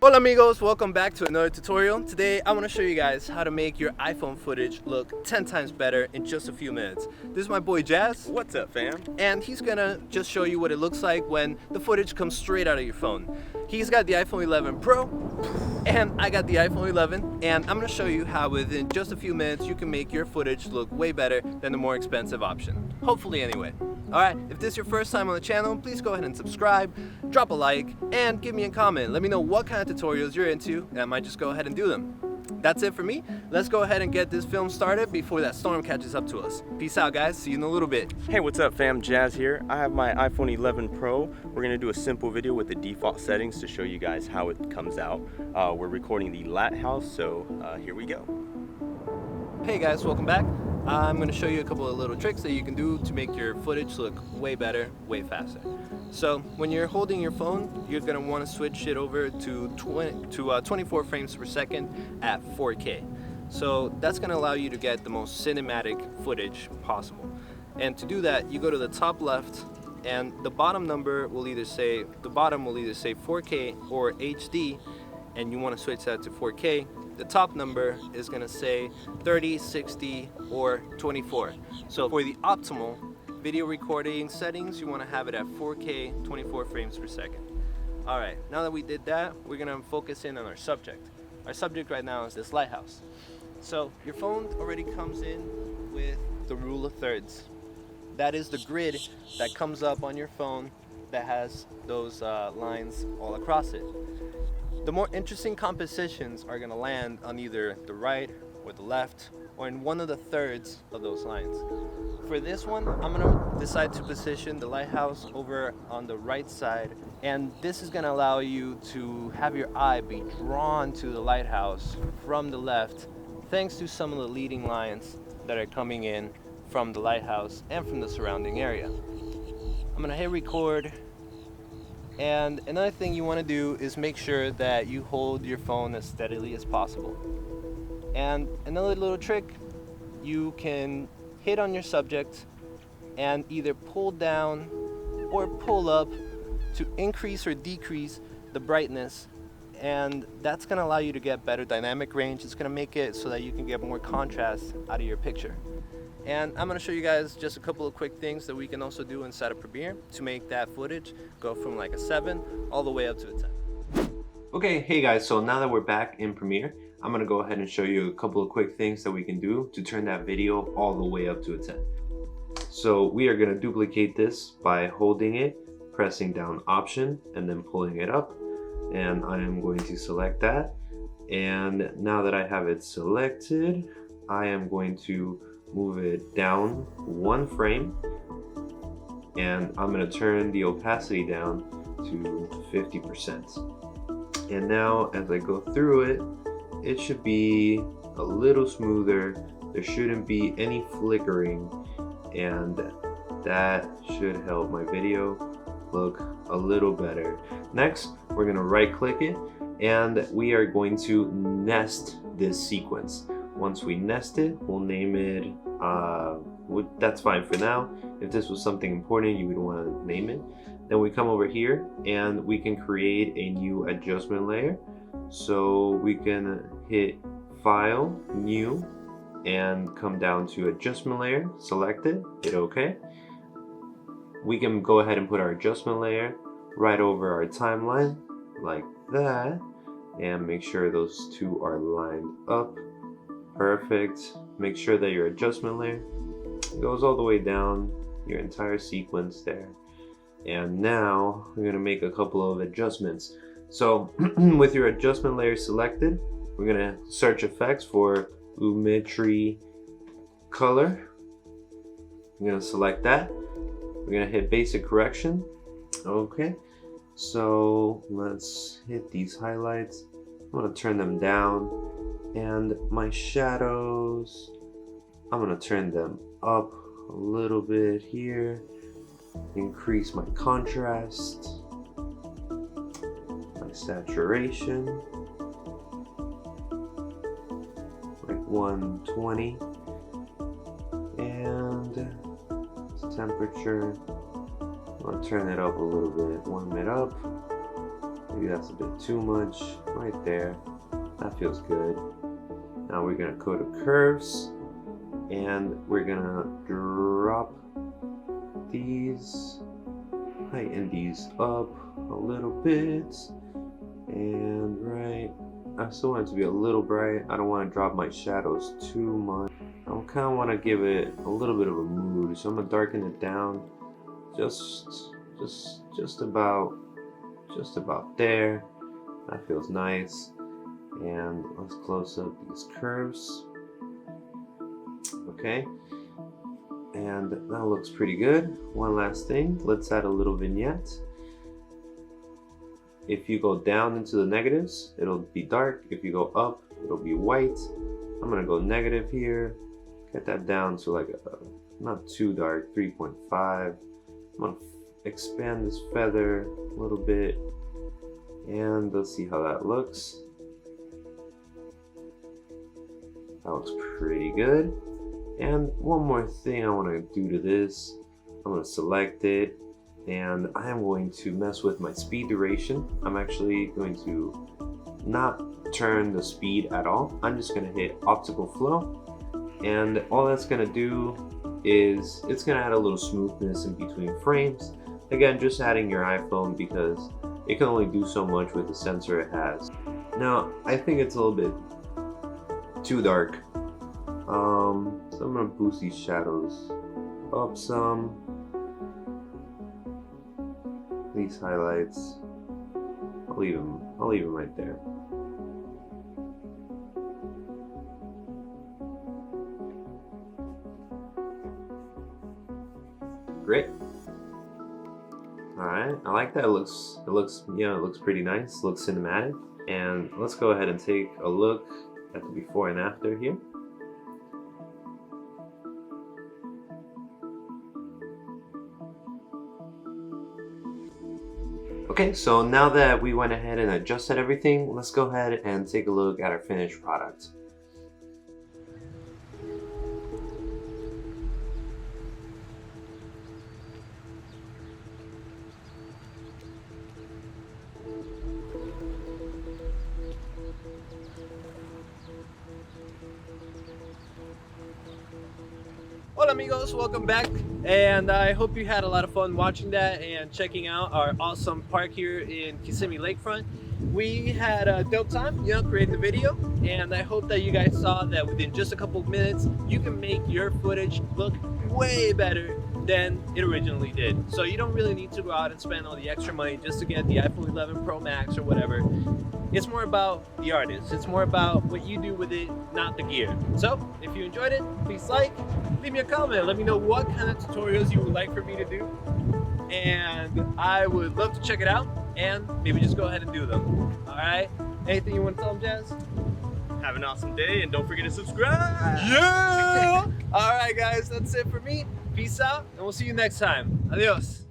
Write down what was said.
Hola amigos, welcome back to another tutorial. Today I want to show you guys how to make your iPhone footage look 10 times better in just a few minutes. This is my boy Jazz. What's up, fam? And he's gonna just show you what it looks like when the footage comes straight out of your phone. He's got the iPhone 11 Pro and I got the iPhone 11, and I'm gonna show you how within just a few minutes you can make your footage look way better than the more expensive option. Hopefully anyway. Alright, if this is your first time on the channel, please go ahead and subscribe, drop a like, and give me a comment. Let me know what kind of tutorials you're into, and I might just go ahead and do them. That's it for me. Let's go ahead and get this film started before that storm catches up to us. Peace out, guys. See you in a little bit. Hey, what's up, fam? Jazz here. I have my iPhone 11 Pro. We're gonna do a simple video with the default settings to show you guys how it comes out. We're recording the Lighthouse, so here we go. Hey guys, welcome back. I'm going to show you a couple of little tricks that you can do to make your footage look way better, way faster. So when you're holding your phone, you're going to want to switch it over to 24 frames per second at 4K. So that's going to allow you to get the most cinematic footage possible. And to do that, you go to the top left, and the bottom number will either say 4K or HD, and you want to switch that to 4K. The top number is going to say 30, 60, or 24. So for the optimal video recording settings, you want to have it at 4K, 24 frames per second. Alright, now that we did that, we're going to focus in on our subject. Our subject right now is this lighthouse. So your phone already comes in with the rule of thirds. That is the grid that comes up on your phone that has those lines all across it. The more interesting compositions are going to land on either the right or the left or in one of the thirds of those lines. For this one, I'm going to decide to position the lighthouse over on the right side, and this is going to allow you to have your eye be drawn to the lighthouse from the left thanks to some of the leading lines that are coming in from the lighthouse and from the surrounding area. I'm going to hit record. And another thing you want to do is make sure that you hold your phone as steadily as possible. And another little trick, you can hit on your subject and either pull down or pull up to increase or decrease the brightness, and that's going to allow you to get better dynamic range. It's going to make it so that you can get more contrast out of your picture. And I'm going to show you guys just a couple of quick things that we can also do inside of Premiere to make that footage go from like a 7 all the way up to a 10. Okay, hey guys, so now that we're back in Premiere, I'm going to go ahead and show you a couple of quick things that we can do to turn that video all the way up to a 10. So we are going to duplicate this by holding it, pressing down Option, and then pulling it up. And I am going to select that. And now that I have it selected, I am going to move it down 1 frame, and I'm going to turn the opacity down to 50%. And now as I go through it, it should be a little smoother. There shouldn't be any flickering, and that should help my video look a little better. Next, we're going to right click it, and we are going to nest this sequence. Once we nest it, we'll name it, that's fine for now. If this was something important, you would want to name it. Then we come over here and we can create a new adjustment layer. So we can hit File, New, and come down to Adjustment Layer, select it, hit OK. We can go ahead and put our adjustment layer right over our timeline, like that, and make sure those two are lined up. Perfect. Make sure that your adjustment layer goes all the way down your entire sequence there. And now we're going to make a couple of adjustments. So with your adjustment layer selected, we're going to search effects for Lumetri color. I'm going to select that. We're going to hit basic correction. Okay. So let's hit these highlights. I'm going to turn them down. And my shadows, I'm going to turn them up a little bit here, increase my contrast, my saturation, like 120, and temperature, I'm going to turn it up a little bit, warm it up, Maybe that's a bit too much. Right there. That feels good. Now we're gonna go to curves and we're gonna drop these, heighten these up a little bit, and right, I still want it to be a little bright. I don't want to drop my shadows too much. I kind of want to give it a little bit of a mood, so I'm gonna darken it down just about there. That feels nice. And let's close up these curves. Okay, and that looks pretty good. One last thing, let's add a little vignette. If you go down into the negatives, it'll be dark. If you go up, it'll be white. I'm gonna go negative here, get that down to like not too dark, 3.5. I'm gonna expand this feather a little bit, and let's see how that looks. That looks pretty good. And one more thing I want to do to this, I'm going to select it, and I am going to mess with my speed duration. I'm actually going to not turn the speed at all. I'm just going to hit optical flow, and all that's going to do is it's going to add a little smoothness in between frames. Again, just adding your iPhone because it can only do so much with the sensor it has. Now, I think it's a little bit too dark. So I'm gonna boost these shadows up some. These highlights, I'll leave them right there. Great. All right, I like that. It looks pretty nice. It looks cinematic. And let's go ahead and take a look at the before and after here. Okay, so now that we went ahead and adjusted everything, let's go ahead and take a look at our finished product. Hola amigos, welcome back, and I hope you had a lot of fun watching that and checking out our awesome park here in Kissimmee Lakefront. We had a dope time, creating the video, and I hope that you guys saw that within just a couple of minutes you can make your footage look way better than it originally did. So you don't really need to go out and spend all the extra money just to get the iPhone 11 Pro Max or whatever. It's more about the artist. It's more about what you do with it, not the gear. So if you enjoyed it, please leave me a comment. Let me know what kind of tutorials you would like for me to do. And I would love to check it out and maybe just go ahead and do them. All right? Anything you want to tell them, Jazz? Have an awesome day, and don't forget to subscribe. Yeah! All right, guys, that's it for me. Peace out, and we'll see you next time. Adios.